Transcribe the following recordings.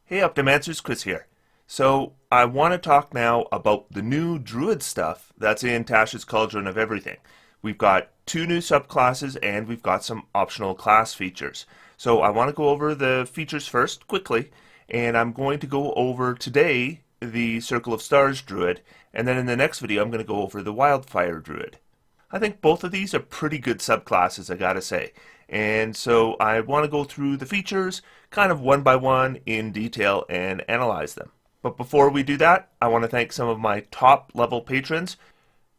Hey Optimancers, Chris here. So I want to talk now about the new Druid stuff that's in Tasha's Cauldron of Everything. We've got two new subclasses and we've got some optional class features. So I want to go over the features first quickly, and I'm going to go over today the Circle of Stars Druid, and then in the next video I'm going to go over the Wildfire Druid. I think both of these are pretty good subclasses, I gotta say. And so I want to go through the features kind of one by one in detail and analyze them. But before we do that, I want to thank some of my top level patrons.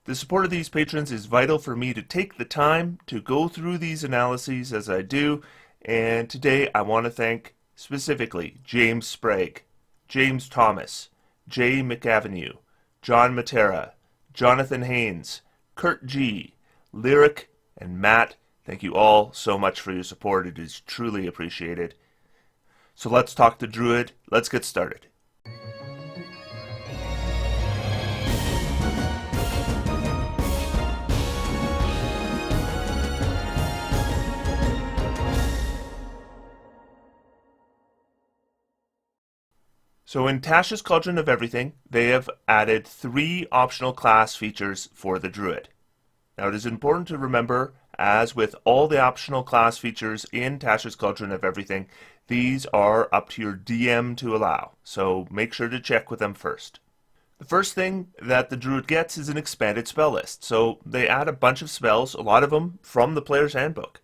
The support of these patrons is vital for me to take the time to go through these analyses as I do. And today I want to thank specifically James Sprague, James Thomas, Jay McAvenue, John Matera, Jonathan Haynes, Kurt G, Lyric, and Matt. Thank you all so much for your support. It is truly appreciated. So let's talk the Druid. Let's get started. So in Tasha's Cauldron of Everything, they have added 3 optional class features for the Druid. Now it is important to remember, as with all the optional class features in Tasha's Cauldron of Everything, these are up to your DM to allow, so make sure to check with them first. The first thing that the Druid gets is an expanded spell list, so they add a bunch of spells, a lot of them from the Player's Handbook.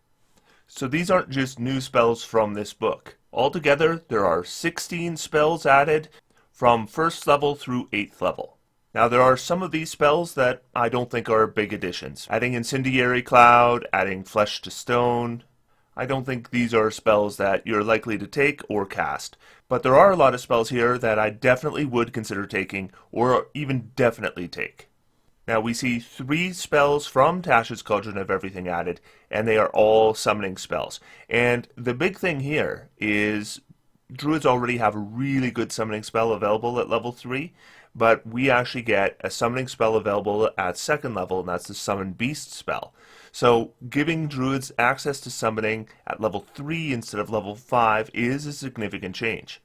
So these aren't just new spells from this book. Altogether, there are 16 spells added from 1st level through 8th level. Now there are some of these spells that I don't think are big additions. Adding Incendiary Cloud, adding Flesh to Stone. I don't think these are spells that you're likely to take or cast. But there are a lot of spells here that I definitely would consider taking, or even definitely take. Now we see 3 spells from Tasha's Cauldron of Everything added, and they are all summoning spells. And the big thing here is Druids already have a really good summoning spell available at level 3, but we actually get a summoning spell available at 2nd level, and that's the Summon Beast spell. So giving Druids access to summoning at level 3 instead of level 5 is a significant change.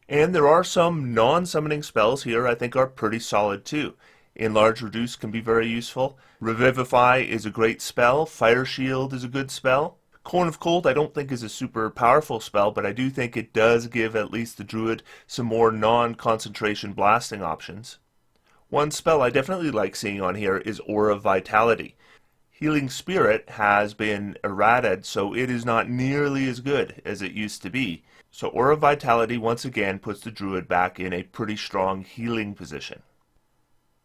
And there are some non-summoning spells here I think are pretty solid too. Enlarge Reduce can be very useful. Revivify is a great spell. Fire Shield is a good spell. Cone of Cold I don't think is a super powerful spell, but I do think it does give at least the Druid some more non-concentration blasting options. One spell I definitely like seeing on here is Aura Vitality. Healing Spirit has been errated, so it is not nearly as good as it used to be. So Aura Vitality once again puts the Druid back in a pretty strong healing position.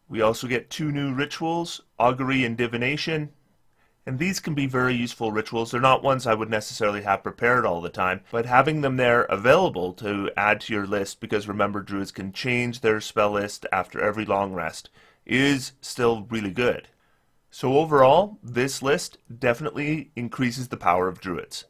We also get 2 new rituals, Augury and Divination, and these can be very useful rituals. They're not ones I would necessarily have prepared all the time, but having them there available to add to your list, because remember Druids can change their spell list after every long rest, is still really good. So overall, this list definitely increases the power of Druids.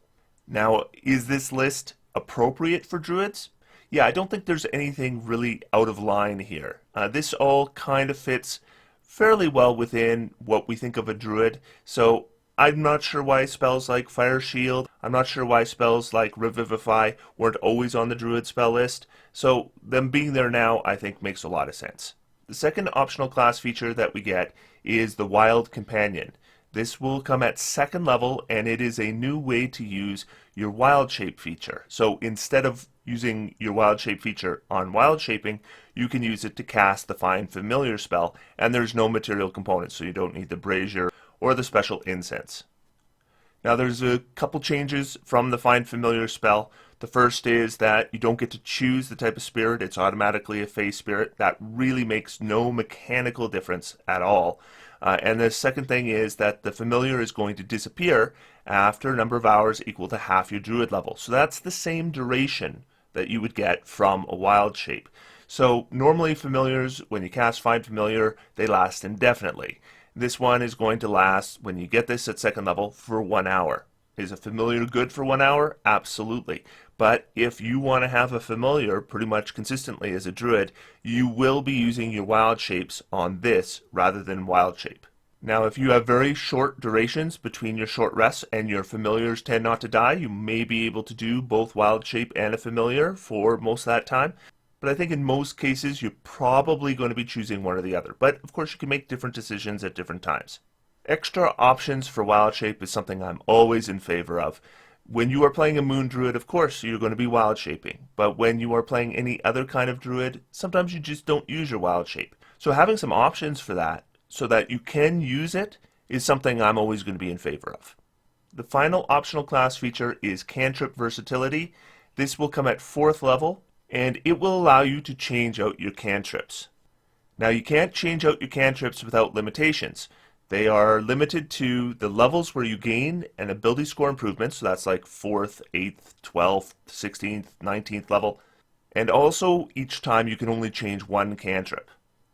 Now, is this list appropriate for Druids? Yeah, I don't think there's anything really out of line here. This all kind of fits fairly well within what we think of a Druid, so I'm not sure why spells like Fire Shield, I'm not sure why spells like Revivify weren't always on the Druid spell list, so them being there now I think makes a lot of sense. The second optional class feature that we get is the Wild Companion. This will come at 2nd level, and it is a new way to use your Wild Shape feature. So instead of using your Wild Shape feature on Wild Shaping, you can use it to cast the Find Familiar spell, and there's no material component, so you don't need the Brazier or the special incense. Now there's a couple changes from the Find Familiar spell. The first is that you don't get to choose the type of spirit, it's automatically a Fey spirit. That really makes no mechanical difference at all. And the second thing is that the familiar is going to disappear after a number of hours equal to half your Druid level. So that's the same duration that you would get from a Wild Shape. So normally familiars, when you cast Find Familiar, they last indefinitely. This one is going to last, when you get this at 2nd level, for 1 hour. Is a familiar good for 1 hour? Absolutely. But if you want to have a familiar pretty much consistently as a Druid, you will be using your Wild Shapes on this rather than Wild Shape. Now, if you have very short durations between your short rests and your familiars tend not to die, you may be able to do both Wild Shape and a familiar for most of that time. But I think in most cases, you're probably going to be choosing one or the other. But of course, you can make different decisions at different times. Extra options for Wild Shape is something I'm always in favor of. When you are playing a Moon Druid, of course, you're going to be Wild Shaping. But when you are playing any other kind of Druid, sometimes you just don't use your Wild Shape. So having some options for that, so that you can use it, is something I'm always going to be in favor of. The final optional class feature is Cantrip Versatility. This will come at 4th level, and it will allow you to change out your cantrips. Now, you can't change out your cantrips without limitations. They are limited to the levels where you gain an ability score improvement, so that's like 4th, 8th, 12th, 16th, 19th level, and also each time you can only change one cantrip.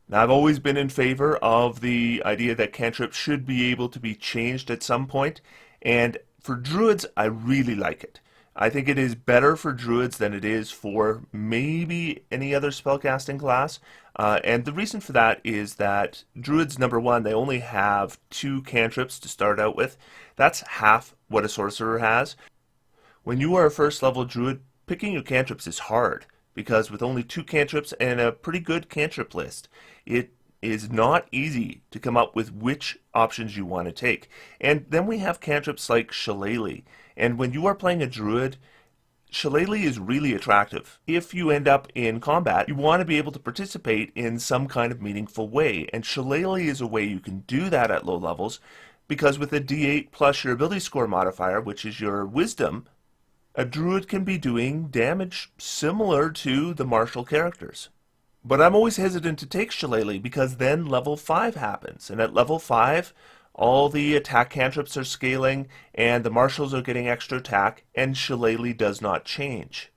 Now, I've always been in favor of the idea that cantrips should be able to be changed at some point, and for druids, I really like it. I think it is better for druids than it is for maybe any other spellcasting class. And the reason for that is that druids, number one, they only have 2 cantrips to start out with. That's half what a sorcerer has. When you are a first level druid, picking your cantrips is hard, because with only 2 cantrips and a pretty good cantrip list, it is not easy to come up with which options you want to take. And then we have cantrips like Shillelagh. And when you are playing a druid, Shillelagh is really attractive. If you end up in combat, you want to be able to participate in some kind of meaningful way. And Shillelagh is a way you can do that at low levels, because with a D8 plus your ability score modifier, which is your wisdom, a druid can be doing damage similar to the martial characters. But I'm always hesitant to take Shillelagh because then level 5 happens. And at level 5, all the attack cantrips are scaling and the martials are getting extra attack, and Shillelagh does not change.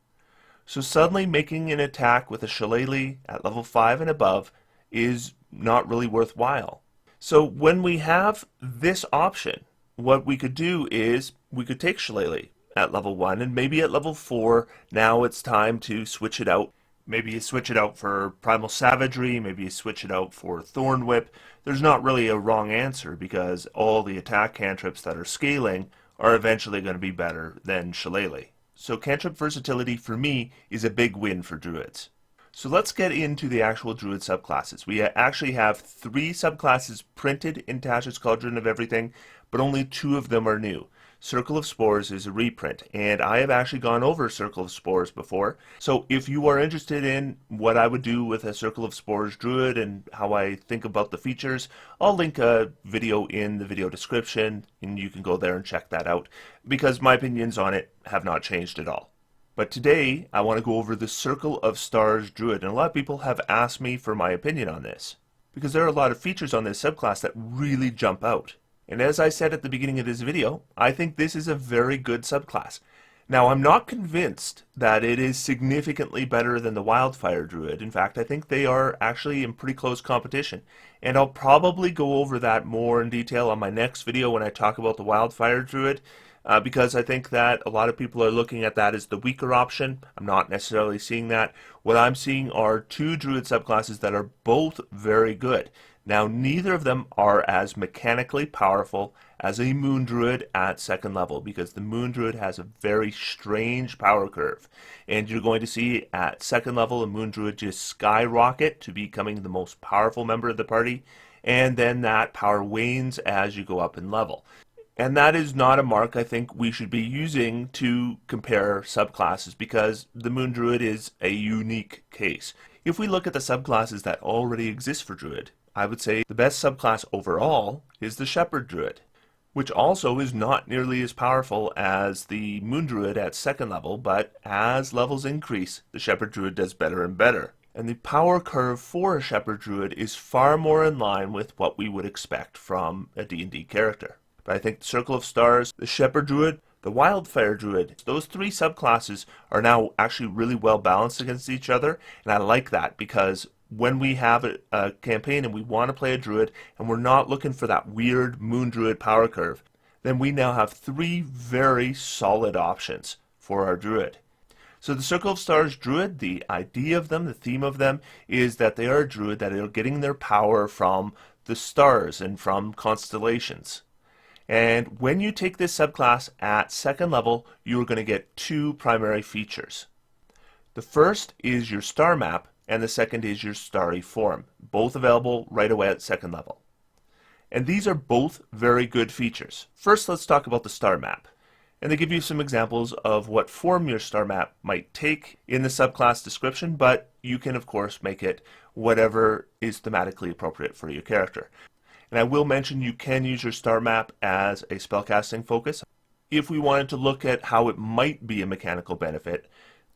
So suddenly making an attack with a Shillelagh at level 5 and above is not really worthwhile. So when we have this option, what we could do is we could take Shillelagh at level 1, and maybe at level 4, now it's time to switch it out. Maybe you switch it out for Primal Savagery, maybe you switch it out for Thorn Whip. There's not really a wrong answer, because all the attack cantrips that are scaling are eventually going to be better than Shillelagh. So Cantrip Versatility for me is a big win for druids. So let's get into the actual druid subclasses. We actually have 3 subclasses printed in Tasha's Cauldron of Everything, but only 2 of them are new. Circle of Spores is a reprint, and I have actually gone over Circle of Spores before. So if you are interested in what I would do with a Circle of Spores Druid and how I think about the features, I'll link a video in the video description, and you can go there and check that out, because my opinions on it have not changed at all. But today, I want to go over the Circle of Stars Druid, and a lot of people have asked me for my opinion on this, because there are a lot of features on this subclass that really jump out. And as I said at the beginning of this video, I think this is a very good subclass. Now, I'm not convinced that it is significantly better than the Wildfire Druid. In fact, I think they are actually in pretty close competition. And I'll probably go over that more in detail on my next video when I talk about the Wildfire Druid, because I think that a lot of people are looking at that as the weaker option. I'm not necessarily seeing that. What I'm seeing are 2 Druid subclasses that are both very good. Now, neither of them are as mechanically powerful as a Moon Druid at 2nd level, because the Moon Druid has a very strange power curve. And you're going to see at 2nd level a Moon Druid just skyrocket to becoming the most powerful member of the party, and then that power wanes as you go up in level. And that is not a mark I think we should be using to compare subclasses, because the Moon Druid is a unique case. If we look at the subclasses that already exist for Druid, I would say the best subclass overall is the Shepherd Druid, which also is not nearly as powerful as the Moon Druid at 2nd level, but as levels increase, the Shepherd Druid does better and better. And the power curve for a Shepherd Druid is far more in line with what we would expect from a D&D character. But I think the Circle of Stars, the Shepherd Druid, the Wildfire Druid, those 3 subclasses are now actually really well balanced against each other, and I like that, because when we have a campaign and we want to play a Druid and we're not looking for that weird Moon Druid power curve, then we now have 3 very solid options for our Druid. So the Circle of Stars Druid, the idea of them, the theme of them, is that they are a Druid that are getting their power from the stars and from constellations. And when you take this subclass at second level, you are going to get two primary features. The first is your star map, and the second is your Starry Form, both available right away at second level. And these are both very good features. First, let's talk about the star map. And they give you some examples of what form your star map might take in the subclass description, but you can of course make it whatever is thematically appropriate for your character. And I will mention you can use your star map as a spellcasting focus. If we wanted to look at how it might be a mechanical benefit,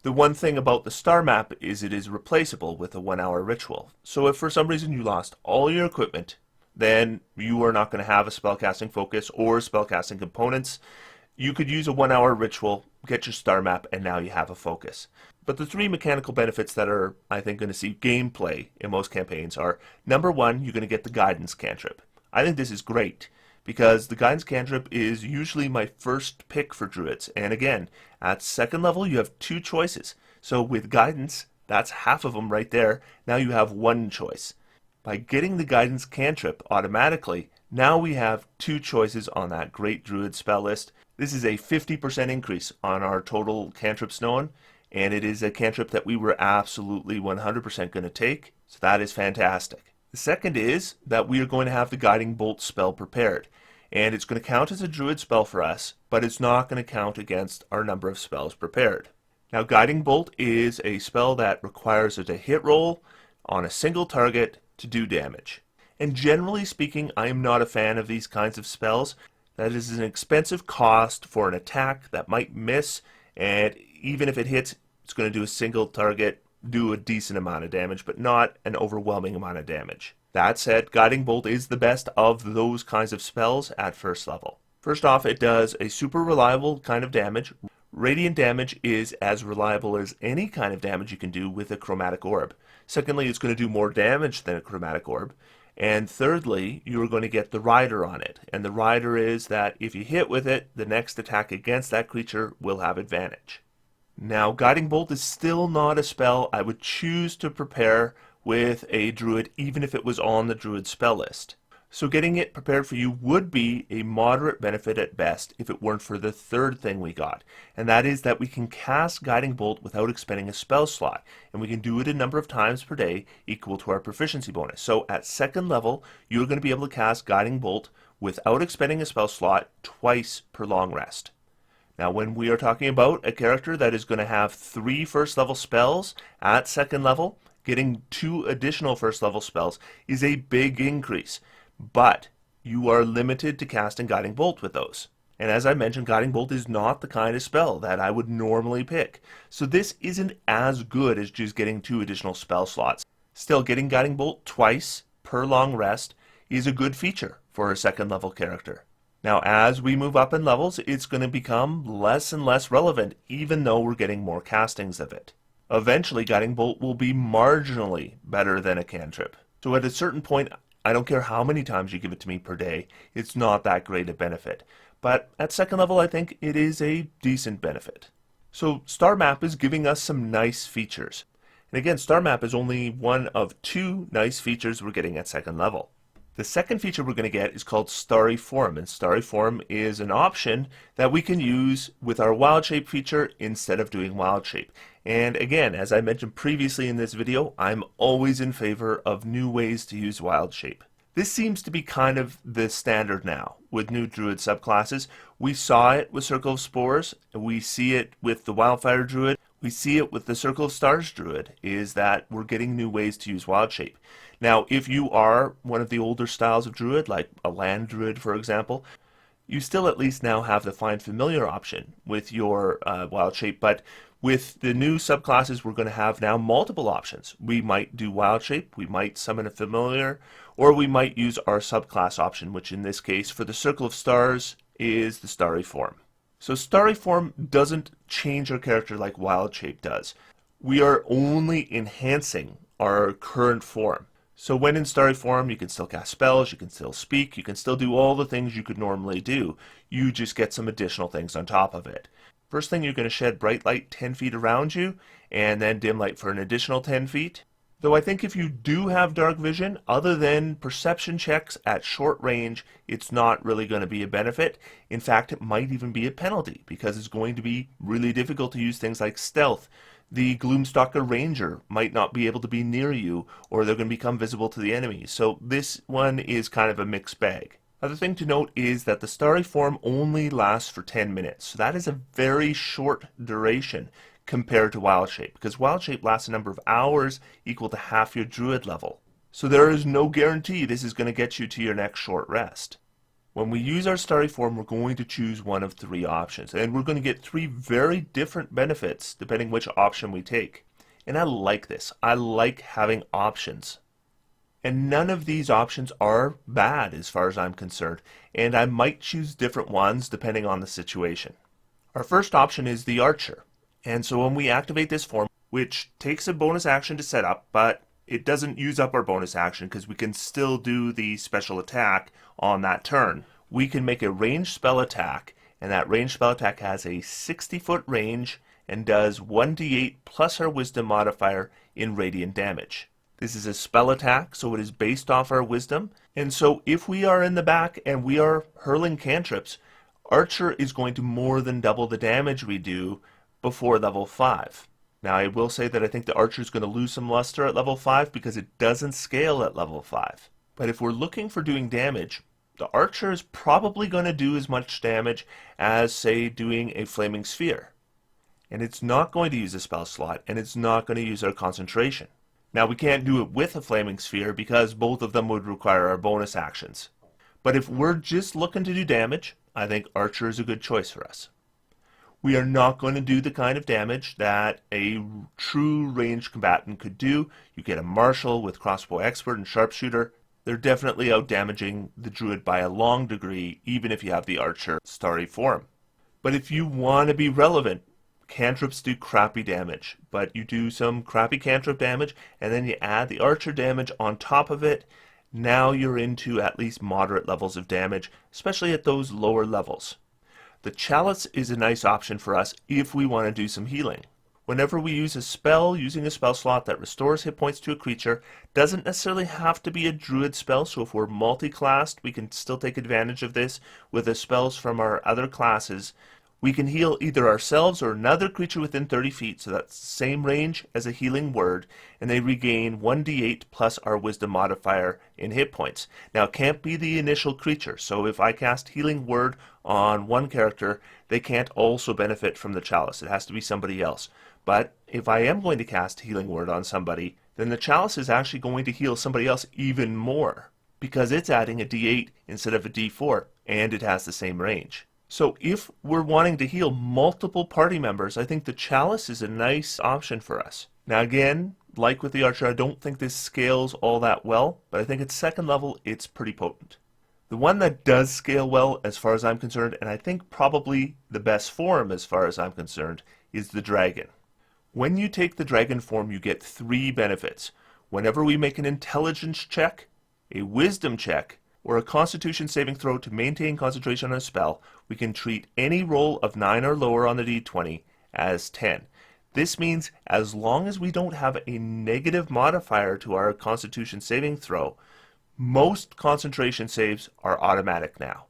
the one thing about the star map is it is replaceable with a 1 hour ritual. So if for some reason you lost all your equipment, then you are not going to have a spellcasting focus or spellcasting components. You could use a 1 hour ritual, get your star map, and now you have a focus. But the three mechanical benefits that are, I think, going to see gameplay in most campaigns are, number one, you're going to get the guidance cantrip. I think this is great, because the guidance cantrip is usually my first pick for druids. And again, at second level, you have two choices. So with guidance, that's half of them right there. Now you have one choice. By getting the guidance cantrip automatically, now we have two choices on that great druid spell list. This is a 50% increase on our total cantrips known, and it is a cantrip that we were absolutely 100% going to take, so that is fantastic. The second is that we are going to have the Guiding Bolt spell prepared, and it's going to count as a druid spell for us, but it's not going to count against our number of spells prepared. Now, Guiding Bolt is a spell that requires a hit roll on a single target to do damage. And generally speaking, I am not a fan of these kinds of spells. That is an expensive cost for an attack that might miss, and even if it hits, it's going to do a single target, do a decent amount of damage, but not an overwhelming amount of damage. That said, Guiding Bolt is the best of those kinds of spells at first level. First off, it does a super reliable kind of damage. Radiant damage is as reliable as any kind of damage you can do with a chromatic orb. Secondly, it's going to do more damage than a chromatic orb. And thirdly, you're going to get the rider on it. And the rider is that if you hit with it, the next attack against that creature will have advantage. Now, Guiding Bolt is still not a spell I would choose to prepare with a druid, even if it was on the druid spell list. So getting it prepared for you would be a moderate benefit at best if it weren't for the third thing we got, and that is that we can cast Guiding Bolt without expending a spell slot, and we can do it a number of times per day equal to our proficiency bonus. So at second level, you're going to be able to cast Guiding Bolt without expending a spell slot twice per long rest. Now, when we are talking about a character that is going to have 3 first level spells at second level, getting 2 additional first level spells is a big increase. But you are limited to casting Guiding Bolt with those. And as I mentioned, Guiding Bolt is not the kind of spell that I would normally pick. So this isn't as good as just getting 2 additional spell slots. Still, getting Guiding Bolt twice per long rest is a good feature for a second level character. Now, as we move up in levels, it's going to become less and less relevant, even though we're getting more castings of it. Eventually, Guiding Bolt will be marginally better than a cantrip. So at a certain point, I don't care how many times you give it to me per day, it's not that great a benefit. But at second level, I think it is a decent benefit. So Star Map is giving us some nice features. And again, Star Map is only one of 2 nice features we're getting at second level. The second feature we're going to get is called Starry Form, and Starry Form is an option that we can use with our Wild Shape feature instead of doing Wild Shape. And again, as I mentioned previously in this video, I'm always in favor of new ways to use Wild Shape. This seems to be kind of the standard now with new Druid subclasses. We saw it with Circle of Spores, we see it with the Wildfire Druid, we see it with the Circle of Stars Druid, is that we're getting new ways to use Wild Shape. Now, if you are one of the older styles of Druid, like a Land Druid for example, you still at least now have the Find Familiar option with your Wild Shape, but with the new subclasses, we're going to have now multiple options. We might do Wild Shape, we might summon a Familiar, or we might use our subclass option, which in this case, for the Circle of Stars, is the Starry Form. So Starry Form doesn't change our character like Wild Shape does. We are only enhancing our current form. So when in Starry Form, you can still cast spells, you can still speak, you can still do all the things you could normally do. You just get some additional things on top of it. First thing, you're going to shed bright light 10 feet around you, and then dim light for an additional 10 feet. Though I think if you do have dark vision, other than perception checks at short range, it's not really going to be a benefit. In fact, it might even be a penalty because it's going to be really difficult to use things like stealth. The Gloomstalker Ranger might not be able to be near you, or they're going to become visible to the enemy. So this one is kind of a mixed bag. Other thing to note is that the Starry Form only lasts for 10 minutes. So that is a very short duration compared to Wild Shape, because Wild Shape lasts a number of hours equal to half your Druid level. So there is no guarantee this is going to get you to your next short rest. When we use our Starry Form, we're going to choose one of three options, and we're going to get three very different benefits depending which option we take. And I like this. I like having options. And none of these options are bad as far as I'm concerned, and I might choose different ones depending on the situation. Our first option is the Archer. And so when we activate this form, which takes a bonus action to set up, but it doesn't use up our bonus action because we can still do the special attack on that turn. We can make a ranged spell attack, and that ranged spell attack has a 60-foot range and does 1d8 plus our wisdom modifier in radiant damage. This is a spell attack, so it is based off our wisdom, and so if we are in the back and we are hurling cantrips, Archer is going to more than double the damage we do before level 5. Now I will say that I think the Archer is going to lose some luster at level 5 because it doesn't scale at level 5. But if we're looking for doing damage, the Archer is probably going to do as much damage as, say, doing a Flaming Sphere. And it's not going to use a spell slot, and it's not going to use our concentration. Now we can't do it with a Flaming Sphere because both of them would require our bonus actions. But if we're just looking to do damage, I think Archer is a good choice for us. We are not going to do the kind of damage that a true ranged combatant could do. You get a Marshal with Crossbow Expert and Sharpshooter. They're definitely out-damaging the Druid by a long degree, even if you have the Archer Starry Form. But if you want to be relevant, cantrips do crappy damage, but you do some crappy cantrip damage, and then you add the Archer damage on top of it. Now you're into at least moderate levels of damage, especially at those lower levels. The Chalice is a nice option for us if we want to do some healing. Whenever we use a spell using a spell slot that restores hit points to a creature, doesn't necessarily have to be a Druid spell, so if we're multi-classed, we can still take advantage of this with the spells from our other classes. We can heal either ourselves or another creature within 30 feet, so that's the same range as a healing word, and they regain 1d8 plus our wisdom modifier in hit points. Now it can't be the initial creature, so if I cast healing word on one character, they can't also benefit from the chalice. It has to be somebody else. But if I am going to cast healing word on somebody, then the chalice is actually going to heal somebody else even more, because it's adding a d8 instead of a d4, and it has the same range. So if we're wanting to heal multiple party members, I think the Chalice is a nice option for us. Now again, like with the Archer, I don't think this scales all that well, but I think at second level, it's pretty potent. The one that does scale well, as far as I'm concerned, and I think probably the best form as far as I'm concerned, is the Dragon. When you take the Dragon form, you get three benefits. Whenever we make an intelligence check, a wisdom check, or a constitution saving throw to maintain concentration on a spell, we can treat any roll of 9 or lower on the d20 as 10. This means as long as we don't have a negative modifier to our constitution saving throw, most concentration saves are automatic now.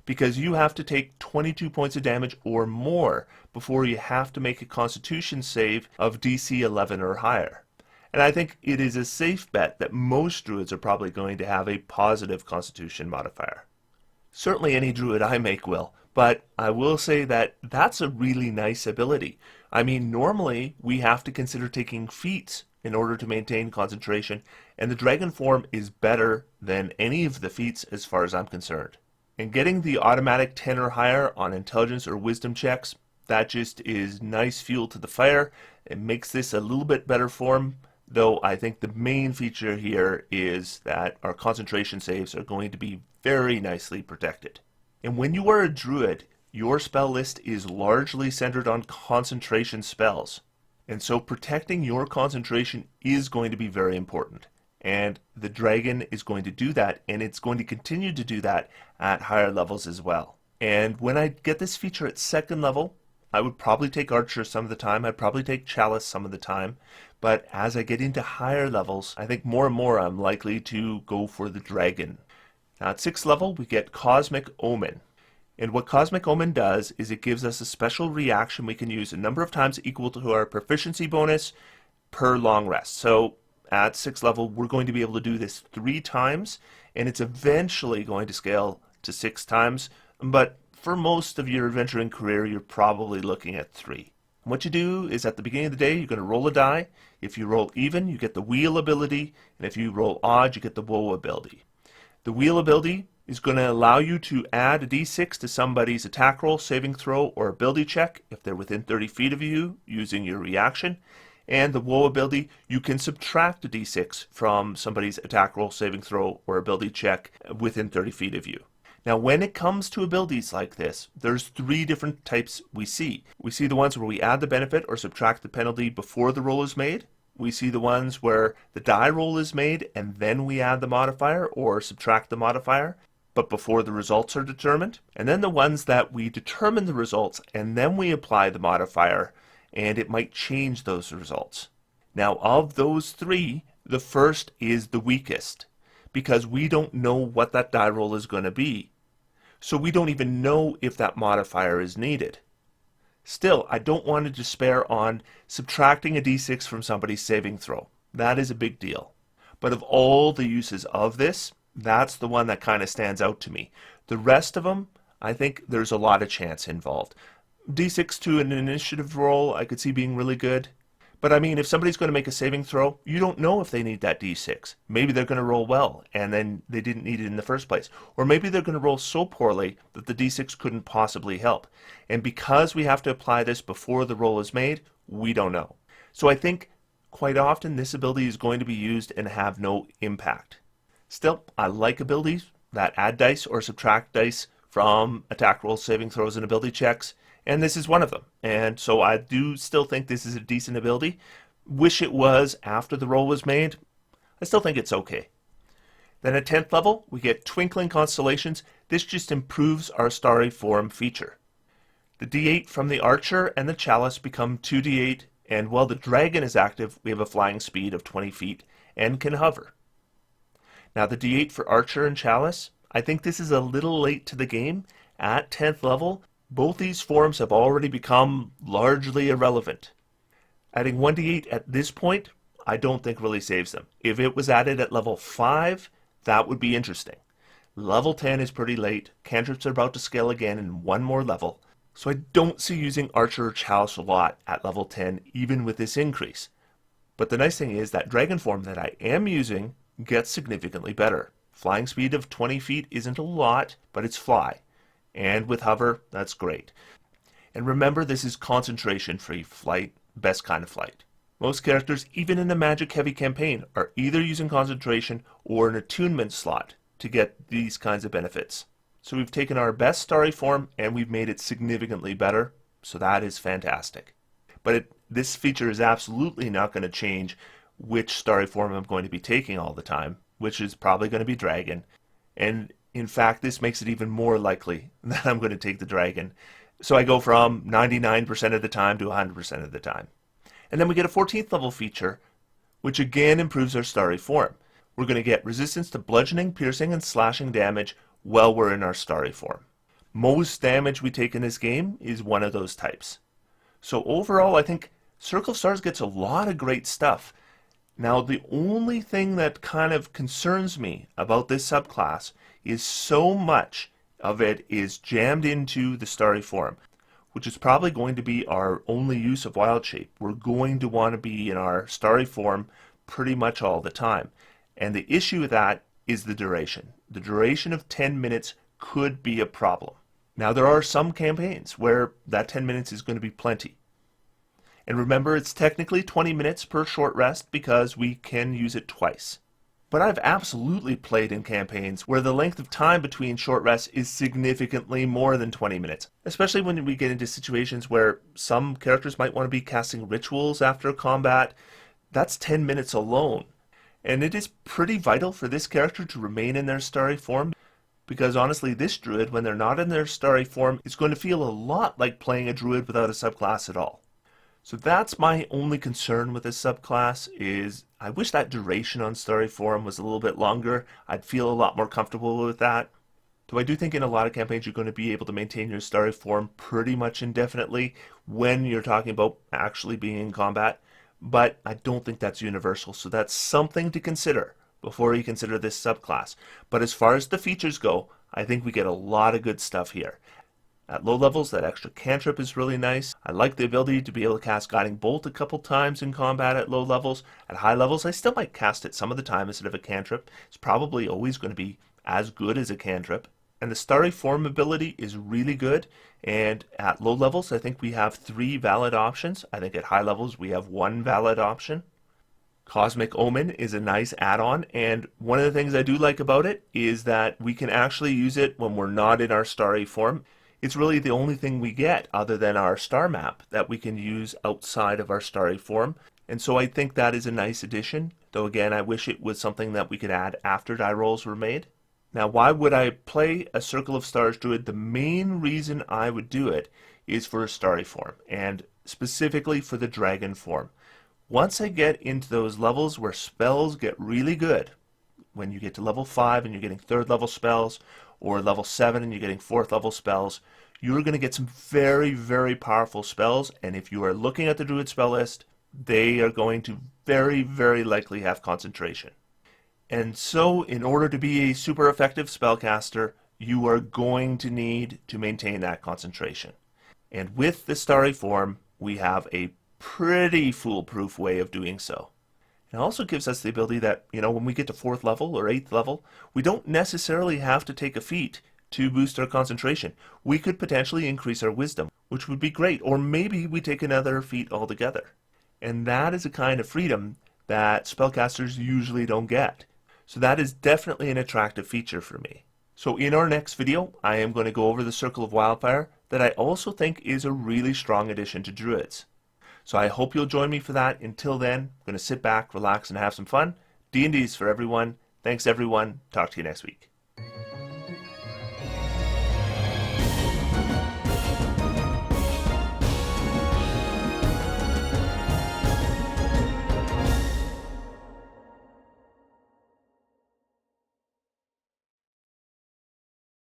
Because you have to take 22 points of damage or more before you have to make a constitution save of DC 11 or higher. And I think it is a safe bet that most Druids are probably going to have a positive Constitution modifier. Certainly any Druid I make will, but I will say that that's a really nice ability. I mean, normally we have to consider taking feats in order to maintain concentration, and the Dragon form is better than any of the feats as far as I'm concerned. And getting the automatic 10 or higher on intelligence or wisdom checks, that just is nice fuel to the fire. It makes this a little bit better form. Though I think the main feature here is that our concentration saves are going to be very nicely protected. And when you are a Druid, your spell list is largely centered on concentration spells. And so protecting your concentration is going to be very important. And the Dragon is going to do that, and it's going to continue to do that at higher levels as well. And when I get this feature at second level, I would probably take Archer some of the time. I'd probably take Chalice some of the time. But as I get into higher levels, I think more and more I'm likely to go for the Dragon. Now at 6th level, we get Cosmic Omen. And what Cosmic Omen does is it gives us a special reaction we can use a number of times equal to our proficiency bonus per long rest. So at 6th level, we're going to be able to do this 3 times, and it's eventually going to scale to 6 times. But for most of your adventuring career, you're probably looking at 3. And what you do is at the beginning of the day, you're going to roll a die. If you roll even, you get the wheel ability, and if you roll odd, you get the woe ability. The wheel ability is going to allow you to add a d6 to somebody's attack roll, saving throw, or ability check if they're within 30 feet of you using your reaction. And the woe ability, you can subtract a d6 from somebody's attack roll, saving throw, or ability check within 30 feet of you. Now when it comes to abilities like this, there's 3 different types we see. We see the ones where we add the benefit or subtract the penalty before the roll is made. We see the ones where the die roll is made and then we add the modifier or subtract the modifier, but before the results are determined. And then the ones that we determine the results and then we apply the modifier, and it might change those results. Now of those 3, the first is the weakest, because we don't know what that die roll is going to be. So we don't even know if that modifier is needed. Still, I don't want to despair on subtracting a d6 from somebody's saving throw. That is a big deal. But of all the uses of this, that's the one that kind of stands out to me. The rest of them, I think there's a lot of chance involved. d6 to an initiative roll, I could see being really good. But I mean, if somebody's going to make a saving throw, you don't know if they need that d6. Maybe they're going to roll well, and then they didn't need it in the first place. Or maybe they're going to roll so poorly that the d6 couldn't possibly help. And because we have to apply this before the roll is made, we don't know. So I think quite often this ability is going to be used and have no impact. Still, I like abilities that add dice or subtract dice from attack rolls, saving throws, and ability checks. And this is one of them. And so I do still think this is a decent ability. Wish it was after the roll was made. I still think it's okay. Then at 10th level, we get Twinkling Constellations. This just improves our Starry Form feature. The d8 from the Archer and the Chalice become 2d8, and while the Dragon is active, we have a flying speed of 20 feet and can hover. Now the d8 for Archer and Chalice, I think this is a little late to the game. At 10th level, both these forms have already become largely irrelevant. Adding 1d8 at this point, I don't think really saves them. If it was added at level 5, that would be interesting. Level 10 is pretty late. Cantrips are about to scale again in one more level. So I don't see using Archer or Chalice a lot at level 10, even with this increase. But the nice thing is that Dragon form that I am using gets significantly better. Flying speed of 20 feet isn't a lot, but it's fly. And with hover, that's great. And remember, this is concentration-free flight, best kind of flight. Most characters, even in a magic-heavy campaign, are either using concentration or an attunement slot to get these kinds of benefits. So we've taken our best Starry form and we've made it significantly better, so that is fantastic. But this feature is absolutely not going to change which Starry form I'm going to be taking all the time, which is probably going to be Dragon. And in fact, this makes it even more likely that I'm going to take the Dragon. So I go from 99% of the time to 100% of the time. And then we get a 14th level feature, which again improves our Starry form. We're going to get resistance to bludgeoning, piercing, and slashing damage while we're in our Starry form. Most damage we take in this game is one of those types. So overall, I think Circle of Stars gets a lot of great stuff. Now, the only thing that kind of concerns me about this subclass is so much of it is jammed into the Starry form, which is probably going to be our only use of Wild Shape. We're going to want to be in our Starry form pretty much all the time. And the issue with that is the duration. The duration of 10 minutes could be a problem. Now, there are some campaigns where that 10 minutes is going to be plenty. And remember, it's technically 20 minutes per short rest because we can use it twice. But I've absolutely played in campaigns where the length of time between short rests is significantly more than 20 minutes, especially when we get into situations where some characters might want to be casting rituals after combat. That's 10 minutes alone. And it is pretty vital for this character to remain in their Starry form. because honestly, this druid, when they're not in their starry form, is going to feel a lot like playing a druid without a subclass at all. So that's my only concern with this subclass is I wish that duration on Starry Form was a little bit longer. I'd feel a lot more comfortable with that. Though I do think in a lot of campaigns you're going to be able to maintain your Starry Form pretty much indefinitely when you're talking about actually being in combat. But I don't think that's universal, so that's something to consider before you consider this subclass. But as far as the features go, I think we get a lot of good stuff here. At low levels, that extra cantrip is really nice. I like the ability to be able to cast Guiding Bolt a couple times in combat at low levels. At high levels, I still might cast it some of the time instead of a cantrip. It's probably always going to be as good as a cantrip. And the Starry Form ability is really good. And at low levels, I think we have 3 valid options. I think at high levels, we have 1 valid option. Cosmic Omen is a nice add-on, and one of the things I do like about it is that we can actually use it when we're not in our Starry Form. It's really the only thing we get other than our star map that we can use outside of our Starry Form. And so I think that is a nice addition, though again I wish it was something that we could add after die rolls were made. Now why would I play a Circle of Stars Druid? The main reason I would do it is for a Starry Form, and specifically for the Dragon Form. Once I get into those levels where spells get really good, when you get to level 5 and you're getting 3rd level spells, or level 7 and you're getting 4th level spells, you're going to get some very, very powerful spells, and if you are looking at the Druid spell list, they are going to very, very likely have concentration. And so, in order to be a super effective spellcaster, you are going to need to maintain that concentration. And with the Starry Form, we have a pretty foolproof way of doing so. It also gives us the ability that, when we get to 4th level or 8th level, we don't necessarily have to take a feat to boost our concentration. We could potentially increase our wisdom, which would be great, or maybe we take another feat altogether. And that is a kind of freedom that spellcasters usually don't get. So that is definitely an attractive feature for me. So in our next video, I am going to go over the Circle of Wildfire that I also think is a really strong addition to Druids. So I hope you'll join me for that. Until then, I'm going to sit back, relax, and have some fun. D&D's for everyone. Thanks, everyone. Talk to you next week.